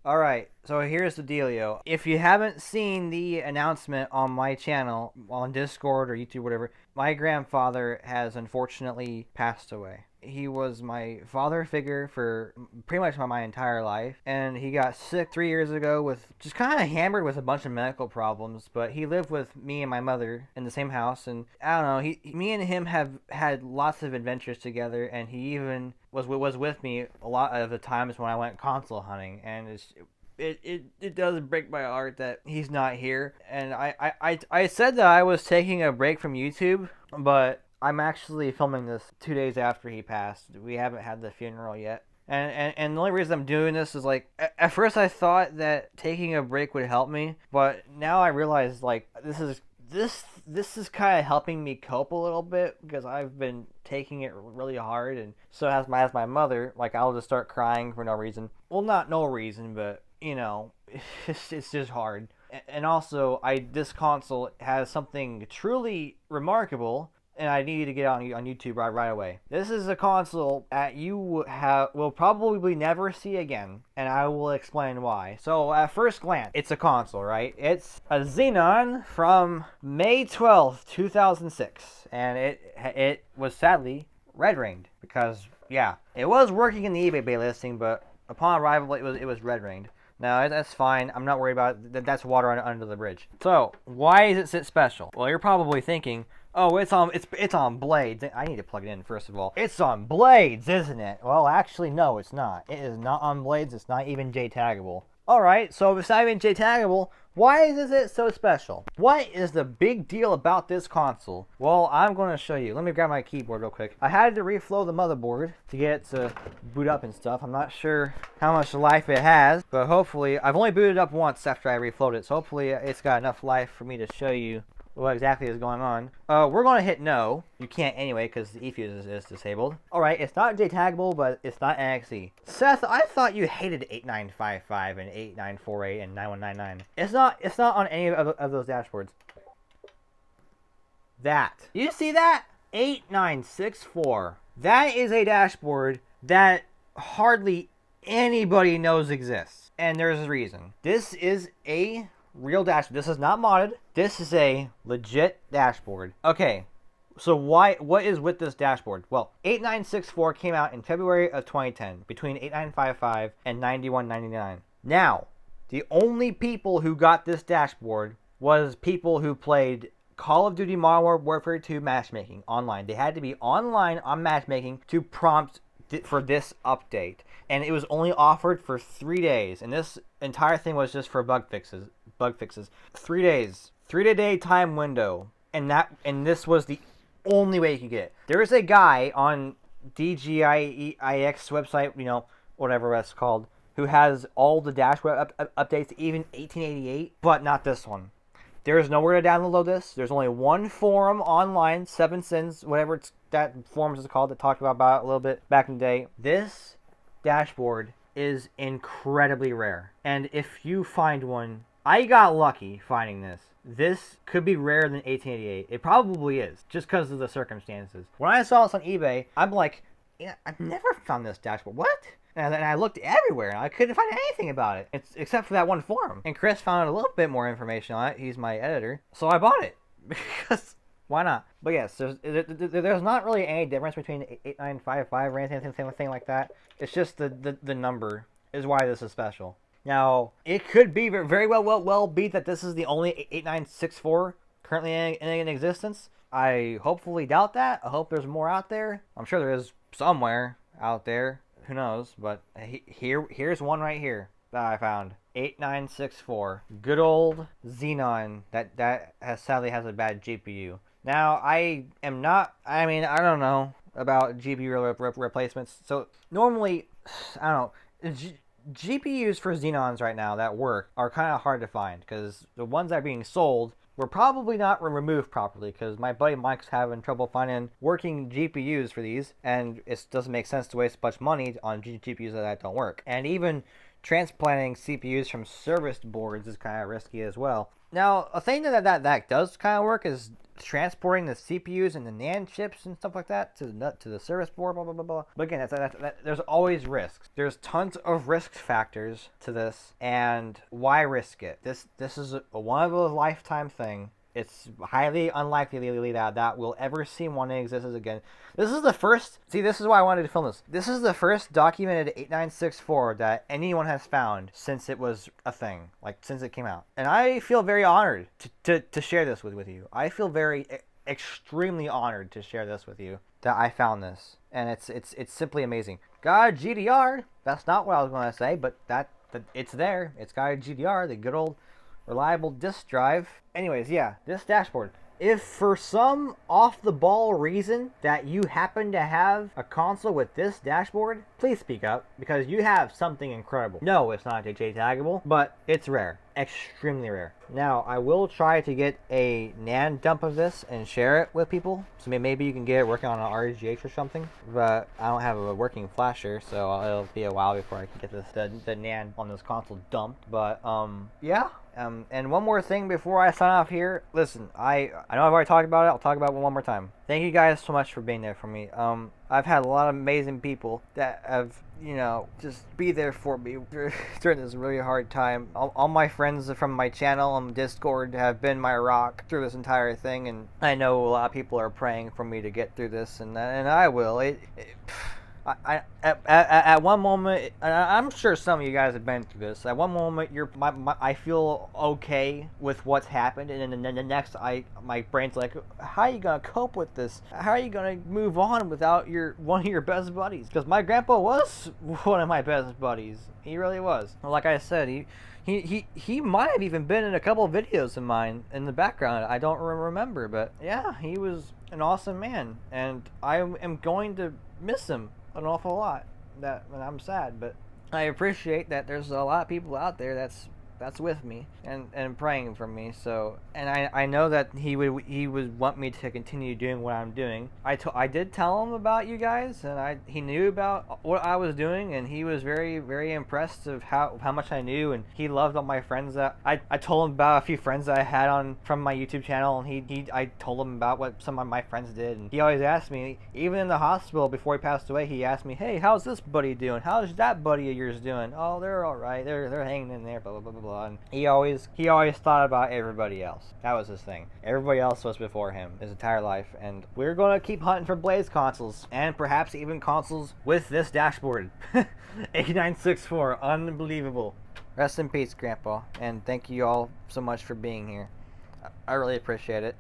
Alright, so here's the dealio. If you haven't seen the announcement on my channel, on Discord or YouTube, whatever, my grandfather has unfortunately passed away. He was my father figure for pretty much my entire life, and he got sick 3 years ago with just kind of hammered with a bunch of medical problems. But he lived with me and my mother in the same house, and I don't know. Me and him have had lots of adventures together, and he even was with me a lot of the times when I went console hunting, and it does break my heart that he's not here. And I said that I was taking a break from YouTube, but I'm actually filming this 2 days after he passed. We haven't had the funeral yet. And the only reason I'm doing this is like at first I thought that taking a break would help me, but now I realize like this is kind of helping me cope a little bit because I've been taking it really hard, and so has my mother. Like I'll just start crying for no reason. Well, not no reason, but you know, it's just hard. And also, this console has something truly remarkable, and I need to get on YouTube right away. This is a console that you will probably never see again, and I will explain why. So at first glance, it's a console, right? It's a Xenon from May 12th, 2006, and it was sadly red ringed because yeah, it was working in the eBay listing, but upon arrival it was red ringed. No, that's fine. I'm not worried about it. That's water under the bridge. So, why is it special? Well, you're probably thinking, oh, it's on blades. I need to plug it in first of all. It's on blades, isn't it? Well, actually, no, it's not. It is not on blades. It's not even J-taggable. Alright, so if it's not even J-taggable, why is it so special? What is the big deal about this console? Well, I'm going to show you. Let me grab my keyboard real quick. I had to reflow the motherboard to get it to boot up and stuff. I'm not sure how much life it has, but hopefully, I've only booted up once after I reflowed it, so hopefully it's got enough life for me to show you what exactly is going on. We're going to hit no. You can't anyway because the eFuse is disabled. Alright, it's not J-taggable, but it's not NXE. Seth, I thought you hated 8955 and 8948 and 9199. It's not on any of those dashboards. That. You see that? 8964. That is a dashboard that hardly anybody knows exists. And there's a reason. This is a real dashboard. This is not modded. This is a legit dashboard. Okay, so what is with this dashboard? Well, 8964 came out in February of 2010 between 8955 and 9199. Now, the only people who got this dashboard was people who played Call of Duty Modern Warfare 2 matchmaking online. They had to be online on matchmaking to prompt for this update, and it was only offered for 3 days, and this entire thing was just for bug fixes. 3 days, 3-day time window, and this was the only way you could get it. There is a guy on DGIX website, you know, whatever that's called, who has all the dashboard updates, even 1888, but not this one. There is nowhere to download this. There's only one forum online, 7sins, whatever that forum is called, that talked about it a little bit back in the day. This dashboard is incredibly rare, and if you find one, I got lucky finding this. This could be rarer than 1888. It probably is, just because of the circumstances. When I saw this on eBay, I'm like, yeah, I've never found this dashboard. What? And then I looked everywhere, and I couldn't find anything about it, except for that one forum. And Chris found a little bit more information on it. He's my editor. So I bought it, because why not? But yes, there's not really any difference between 8955 or anything like that. It's just the number is why this is special. Now, it could be very well be that this is the only 8964 currently in existence. I hopefully doubt that. I hope there's more out there. I'm sure there is somewhere out there. Who knows? But here's one right here that I found. 8964. Good old Xenon that sadly has a bad GPU. Now, I don't know about GPU replacements. So, normally, I don't know. GPUs for Xenons right now that work are kind of hard to find because the ones that are being sold were probably not removed properly, because my buddy Mike's having trouble finding working GPUs for these, and it doesn't make sense to waste a bunch of money on GPUs that don't work. And even transplanting CPUs from serviced boards is kind of risky as well. Now, a thing that does kind of work is transporting the CPUs and the NAND chips and stuff like that to the service board, blah blah blah blah. But again, there's always risks. There's tons of risk factors to this, and why risk it? This is a one of a lifetime thing. It's highly unlikely that we'll ever see one that exists again. This is the first. See, this is why I wanted to film this. This is the first documented 8964 that anyone has found since it was a thing, like since it came out. And I feel very honored to share this with you. I feel very extremely honored to share this with you, that I found this, and it's simply amazing. Got a GDR. That's not what I was going to say, but that it's there. It's got a GDR, the good old reliable disk drive. Anyways, yeah, this dashboard. If for some off-the-ball reason that you happen to have a console with this dashboard, please speak up, because you have something incredible. No, it's not JTAGable, but it's rare. Extremely rare. Now, I will try to get a NAND dump of this and share it with people. So maybe you can get it working on an RGH or something. But I don't have a working flasher, so it'll be a while before I can get the NAND on this console dumped. But, yeah. And one more thing before I sign off here. Listen, I know I've already talked about it. I'll talk about it one more time. Thank you guys so much for being there for me. I've had a lot of amazing people that have, you know, just be there for me during this really hard time. All my friends from my channel on Discord have been my rock through this entire thing, and I know a lot of people are praying for me to get through this, and I will. At one moment, and I'm sure some of you guys have been through this. At one moment, I feel okay with what's happened, and then the next, my brain's like, how are you gonna cope with this? How are you gonna move on without one of your best buddies? Because my grandpa was one of my best buddies. He really was. Like I said, he might have even been in a couple of videos of mine in the background. I don't remember, but yeah, he was an awesome man, and I am going to miss him an awful lot. And I'm sad, but I appreciate that there's a lot of people out there that's with me and praying for me. So, and I know that he would want me to continue doing what I'm doing. I did tell him about you guys, and he knew about what I was doing, and he was very, very impressed of how much I knew, and he loved all my friends. That I told him about a few friends that I had from my YouTube channel, and I told him about what some of my friends did, and he always asked me, even in the hospital before he passed away, he asked me, hey, how's this buddy doing? How's that buddy of yours doing? Oh, they're all right. They're hanging in there. Blah blah blah blah blah. And he always thought about everybody else. That was his thing. Everybody else was before him his entire life, and we're gonna keep hunting for Blaze consoles, and perhaps even consoles with this dashboard. 8964, unbelievable. Rest in peace, Grandpa, and thank you all so much for being here. I really appreciate it.